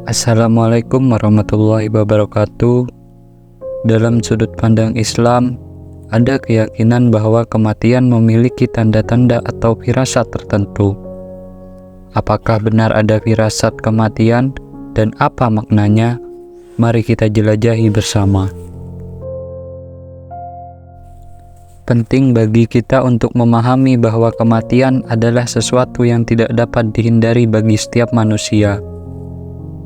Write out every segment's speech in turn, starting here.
Assalamualaikum warahmatullahi wabarakatuh. Dalam sudut pandang Islam, ada keyakinan bahwa kematian memiliki tanda-tanda atau firasat tertentu. Apakah benar ada firasat kematian dan apa maknanya? Mari kita jelajahi bersama. Penting bagi kita untuk memahami bahwa kematian adalah sesuatu yang tidak dapat dihindari bagi setiap manusia.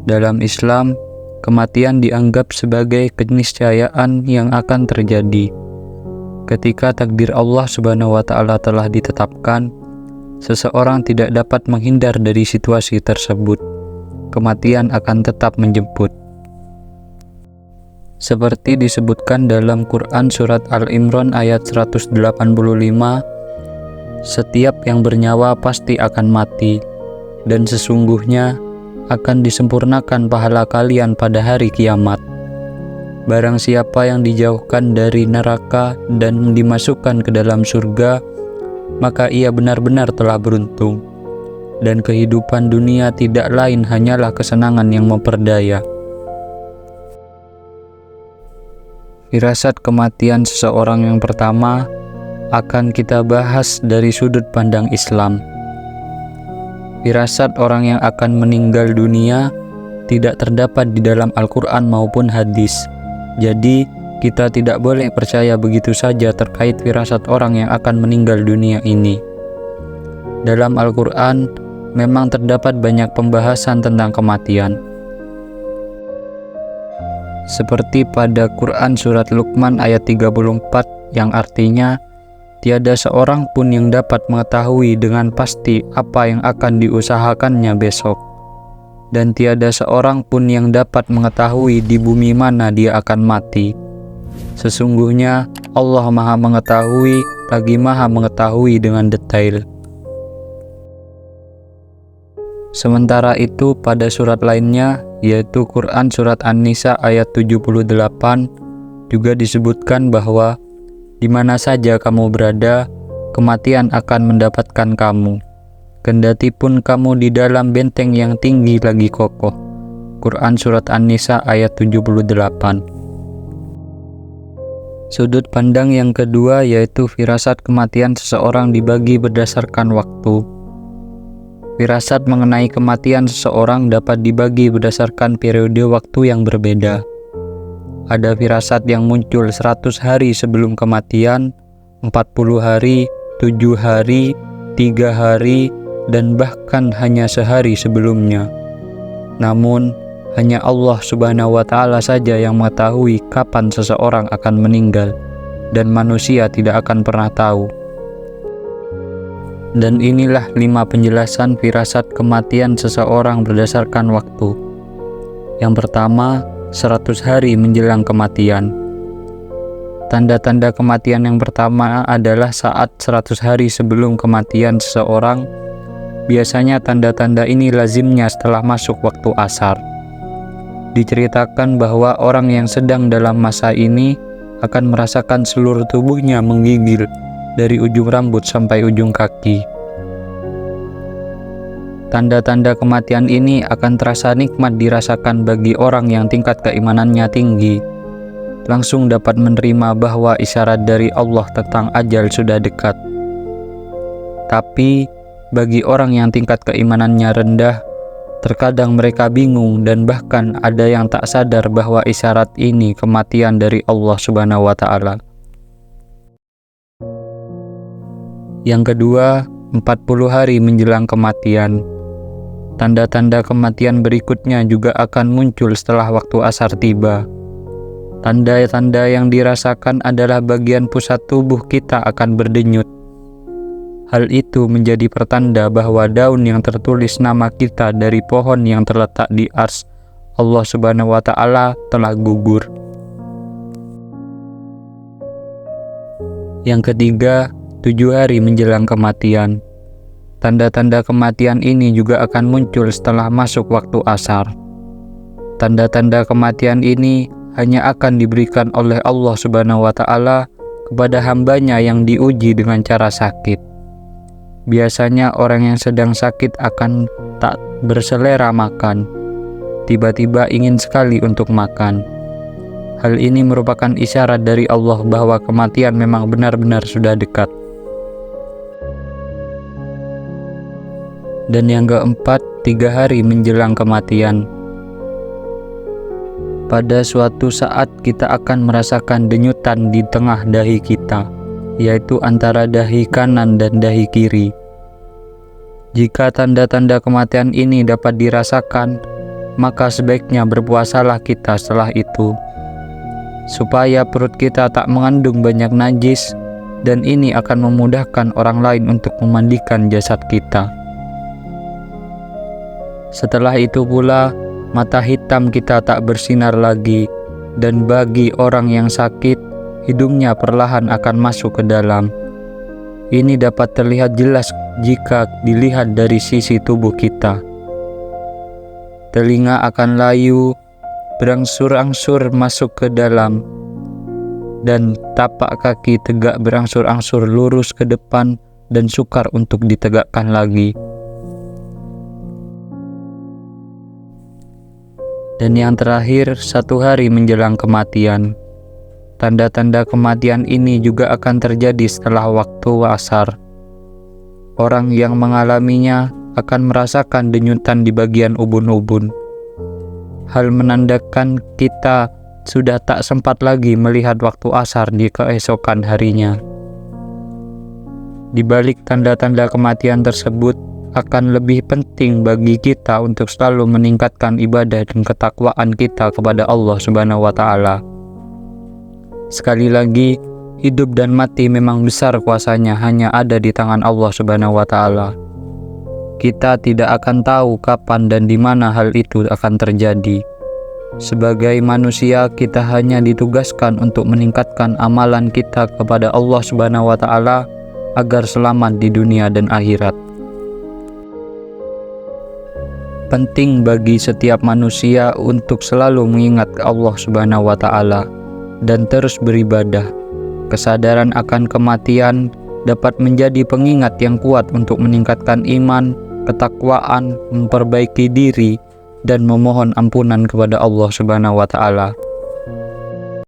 Dalam Islam, kematian dianggap sebagai keniscayaan yang akan terjadi. Ketika takdir Allah Subhanahu wa Ta'ala telah ditetapkan, seseorang tidak dapat menghindar dari situasi tersebut. Kematian akan tetap menjemput. Seperti disebutkan dalam Quran Surat Al-Imran ayat 185, setiap yang bernyawa pasti akan mati, dan sesungguhnya akan disempurnakan pahala kalian pada hari kiamat. Barang siapa yang dijauhkan dari neraka dan dimasukkan ke dalam surga, maka ia benar-benar telah beruntung. Dan kehidupan dunia tidak lain hanyalah kesenangan yang memperdaya. Firasat kematian seseorang yang pertama akan kita bahas dari sudut pandang Islam. Firasat orang yang akan meninggal dunia tidak terdapat di dalam Al-Quran maupun hadis. Jadi, kita tidak boleh percaya begitu saja terkait firasat orang yang akan meninggal dunia ini. Dalam Al-Quran, memang terdapat banyak pembahasan tentang kematian. Seperti pada Quran Surat Luqman ayat 34 yang artinya, tiada seorang pun yang dapat mengetahui dengan pasti apa yang akan diusahakannya besok. Dan tiada seorang pun yang dapat mengetahui di bumi mana dia akan mati. Sesungguhnya Allah Maha Mengetahui lagi Maha Mengetahui dengan detail. Sementara itu pada surat lainnya, yaitu Quran Surat An-Nisa ayat 78, juga disebutkan bahwa di mana saja kamu berada, kematian akan mendapatkan kamu. Kendati pun kamu di dalam benteng yang tinggi lagi kokoh. Quran Surat An-Nisa ayat 78. Sudut pandang yang kedua yaitu firasat kematian seseorang dibagi berdasarkan waktu. Firasat mengenai kematian seseorang dapat dibagi berdasarkan periode waktu yang berbeda. Ada firasat yang muncul 100 hari sebelum kematian, 40 hari, 7 hari, 3 hari, dan bahkan hanya sehari sebelumnya. Namun, hanya Allah Subhanahu wa Ta'ala saja yang mengetahui kapan seseorang akan meninggal, dan manusia tidak akan pernah tahu. Dan inilah 5 penjelasan firasat kematian seseorang berdasarkan waktu. Yang pertama, 100 hari menjelang kematian. Tanda-tanda kematian yang pertama adalah saat 100 hari sebelum kematian seseorang. Biasanya tanda-tanda ini lazimnya setelah masuk waktu asar. Diceritakan bahwa orang yang sedang dalam masa ini akan merasakan seluruh tubuhnya menggigil dari ujung rambut sampai ujung kaki. Tanda-tanda kematian ini akan terasa nikmat dirasakan bagi orang yang tingkat keimanannya tinggi. Langsung dapat menerima bahwa isyarat dari Allah tentang ajal sudah dekat. Tapi, bagi orang yang tingkat keimanannya rendah, terkadang mereka bingung dan bahkan ada yang tak sadar bahwa isyarat ini kematian dari Allah Subhanahu wa Ta'ala. Yang kedua, 40 hari menjelang kematian. Tanda-tanda kematian berikutnya juga akan muncul setelah waktu asar tiba. Tanda-tanda yang dirasakan adalah bagian pusat tubuh kita akan berdenyut. Hal itu menjadi pertanda bahwa daun yang tertulis nama kita dari pohon yang terletak di arsy Allah Subhanahu wa Ta'ala telah gugur. Yang ketiga, 7 hari menjelang kematian. Tanda-tanda kematian ini juga akan muncul setelah masuk waktu asar. Tanda-tanda kematian ini hanya akan diberikan oleh Allah Subhanahu wa Ta'ala kepada hambanya yang diuji dengan cara sakit. Biasanya orang yang sedang sakit akan tak berselera makan, tiba-tiba ingin sekali untuk makan. Hal ini merupakan isyarat dari Allah bahwa kematian memang benar-benar sudah dekat. Dan yang keempat, 3 hari menjelang kematian. Pada suatu saat kita akan merasakan denyutan di tengah dahi kita, yaitu antara dahi kanan dan dahi kiri. Jika tanda-tanda kematian ini dapat dirasakan, maka sebaiknya berpuasalah kita setelah itu, supaya perut kita tak mengandung banyak najis, dan ini akan memudahkan orang lain untuk memandikan jasad kita. Setelah itu pula, mata hitam kita tak bersinar lagi, dan bagi orang yang sakit, hidungnya perlahan akan masuk ke dalam. Ini dapat terlihat jelas jika dilihat dari sisi tubuh kita. Telinga akan layu, berangsur-angsur masuk ke dalam, dan tapak kaki tegak berangsur-angsur lurus ke depan dan sukar untuk ditegakkan lagi. Dan yang terakhir, 1 hari menjelang kematian. Tanda-tanda kematian ini juga akan terjadi setelah waktu asar. Orang yang mengalaminya akan merasakan denyutan di bagian ubun-ubun. Hal menandakan kita sudah tak sempat lagi melihat waktu asar di keesokan harinya. Di balik tanda-tanda kematian tersebut, akan lebih penting bagi kita untuk selalu meningkatkan ibadah dan ketakwaan kita kepada Allah Subhanahu wa Ta'ala. Sekali lagi, hidup dan mati memang besar kuasanya hanya ada di tangan Allah Subhanahu wa Ta'ala. Kita tidak akan tahu kapan dan di mana hal itu akan terjadi. Sebagai manusia, kita hanya ditugaskan untuk meningkatkan amalan kita kepada Allah Subhanahu wa Ta'ala agar selamat di dunia dan akhirat. Penting bagi setiap manusia untuk selalu mengingat Allah Subhanahu wa Ta'ala dan terus beribadah. Kesadaran akan kematian dapat menjadi pengingat yang kuat untuk meningkatkan iman, ketakwaan, memperbaiki diri, dan memohon ampunan kepada Allah Subhanahu wa Ta'ala.